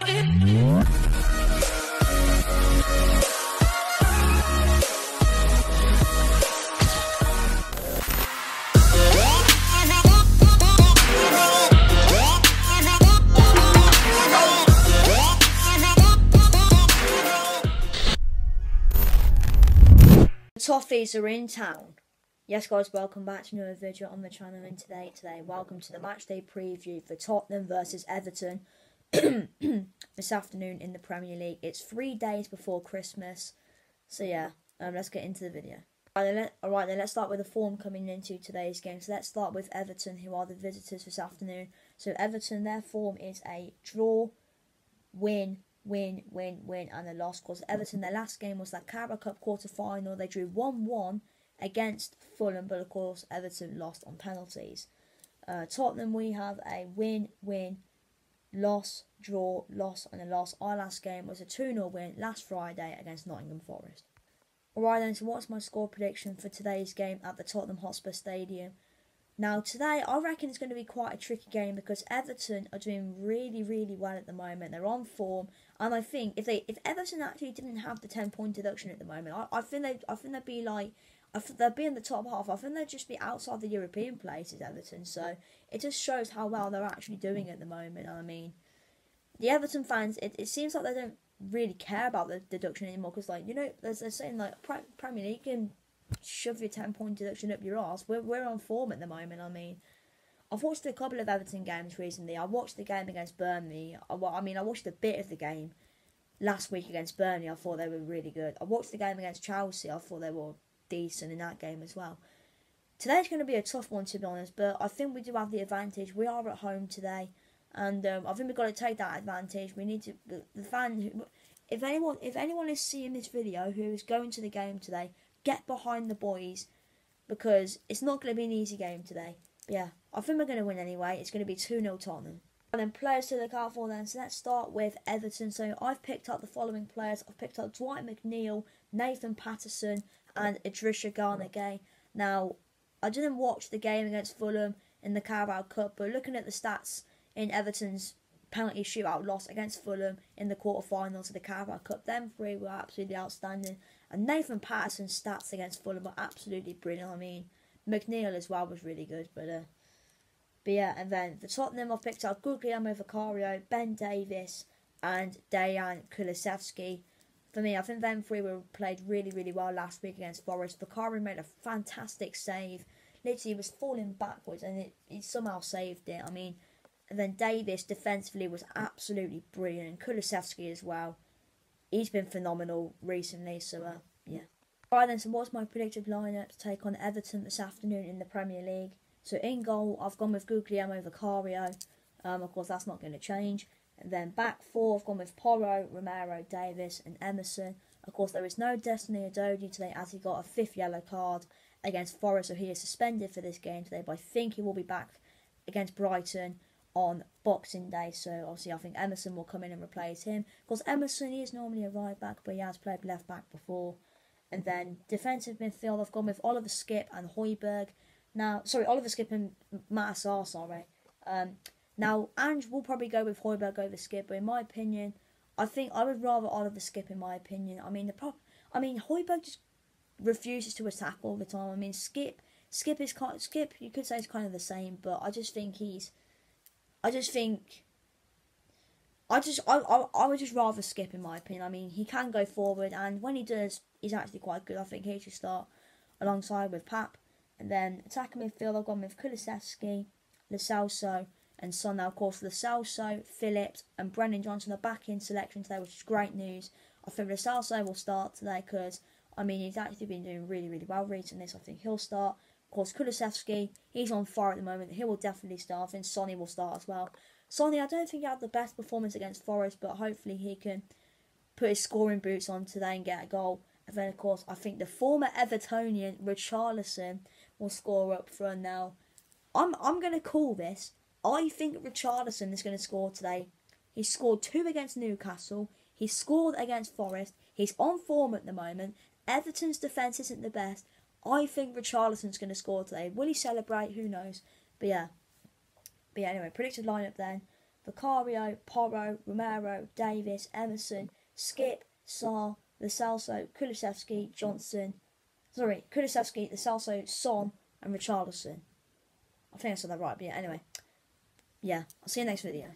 Toffees are in town. Yes guys, welcome back to another video on the channel, and today welcome to the matchday preview for Tottenham versus Everton this afternoon in the Premier League. It's 3 days before Christmas, so yeah, let's get into the video. Alright then, let's start with the form coming into today's game. So let's start with Everton, who are the visitors this afternoon. So Everton, their form is a draw, win, and a loss. Because Everton, their last game was that Carabao Cup quarter-final. They drew 1-1 against Fulham, but of course Everton lost on penalties. Tottenham, we have a win, loss, draw, loss, and a loss. Our last game was a 2-0 win last Friday against Nottingham Forest. Alright then, so what's my score prediction for today's game at the Tottenham Hotspur Stadium? Now today, I reckon it's going to be quite a tricky game because Everton are doing really well at the moment. They're on form, and I think if Everton actually didn't have the 10-point deduction at the moment, I think they'd be like, they'd be in the top half. I think they'd just be outside the European places, Everton. So it just shows how well they're actually doing at the moment. I mean, the Everton fans, it seems like they don't really care about the deduction anymore, because, like, you know, they're saying like Premier League can shove your 10-point deduction up your arse. We're on form at the moment. I mean, I've watched a couple of Everton games recently. I watched the game against Burnley. I watched a bit of the game last week against Burnley. I thought they were really good. I watched the game against Chelsea. I thought they were decent in that game as well. Today's going to be a tough one, to be honest, but I think we do have the advantage. We are at home today, and I think we've got to take that advantage. We need to, the fan, if anyone is seeing this video who is going to the game today, get behind the boys, because it's not going to be an easy game today. But yeah, I think we're going to win anyway. It's going to be 2-0 Tottenham. And then players to look out for then. So let's start with Everton. So I've picked up the following players. I've picked up Dwight McNeil, Nathan Patterson, and Idrissa Gana Gueye. Now, I didn't watch the game against Fulham in the Carabao Cup, but looking at the stats in Everton's penalty shootout loss against Fulham in the quarterfinals of the Carabao Cup, them three were absolutely outstanding. And Nathan Patterson's stats against Fulham were absolutely brilliant. I mean, McNeil as well was really good, but yeah. And then for Tottenham, I've picked up Guglielmo Vicario, Ben Davies, and Dejan Kulusevski. For me, I think them three were played really well last week against Forest. Vicario made a fantastic save. Literally, he was falling backwards, and he somehow saved it. I mean, and then Davies defensively was absolutely brilliant, and Kulusevski as well. He's been phenomenal recently, so yeah. Right then, so what's my predicted lineup to take on Everton this afternoon in the Premier League? So in goal, I've gone with Guglielmo Vicario. Of course, that's not going to change. And then back four, I've gone with Porro, Romero, Davis, and Emerson. Of course, there is no Destiny Udogie today, as he got a 5th yellow card against Forest, so he is suspended for this game today. But I think he will be back against Brighton on Boxing Day, so obviously I think Emerson will come in and replace him. Of course, Emerson, he is normally a right back, but he has played left back before. And then defensive midfield, I've gone with Oliver Skipp and Højbjerg. Now, sorry, Oliver Skipp and Matassar, sorry. Now, Ange will probably go with Højbjerg over Skipp, but in my opinion, I think I would rather Oliver Skipp, in my opinion. I mean, Højbjerg just refuses to attack all the time. I mean, Skipp you could say is kind of the same, but I just think I would just rather Skipp, in my opinion. I mean, he can go forward, and when he does, he's actually quite good. I think he should start alongside with Pap. And then attacking midfield, I've gone with Kulusevski, Lo Celso, and Son. Now, of course, Lo Celso, Phillips, and Brennan Johnson are back in selection today, which is great news. I think Lo Celso will start today because, I mean, he's actually been doing really well recently, so I think he'll start. Of course, Kulusevski, he's on fire at the moment. He will definitely start. I think Sonny will start as well. Sonny, I don't think he had the best performance against Forest, but hopefully he can put his scoring boots on today and get a goal. And then, of course, I think the former Evertonian, Richarlison, will score up front. Now, I'm going to call this. I think Richarlison is going to score today. He scored 2 against Newcastle. He scored against Forest. He's on form at the moment. Everton's defence isn't the best. I think Richarlison's going to score today. Will he celebrate? Who knows? But yeah, anyway, predicted lineup then. Vicario, Porro, Romero, Davis, Emerson, Skip, Sarr, Lo Celso, Kulusevski, Kulusevski, Lo Celso, Son, and Richarlison. I think I said that right, but yeah, anyway. Yeah, I'll see you next video.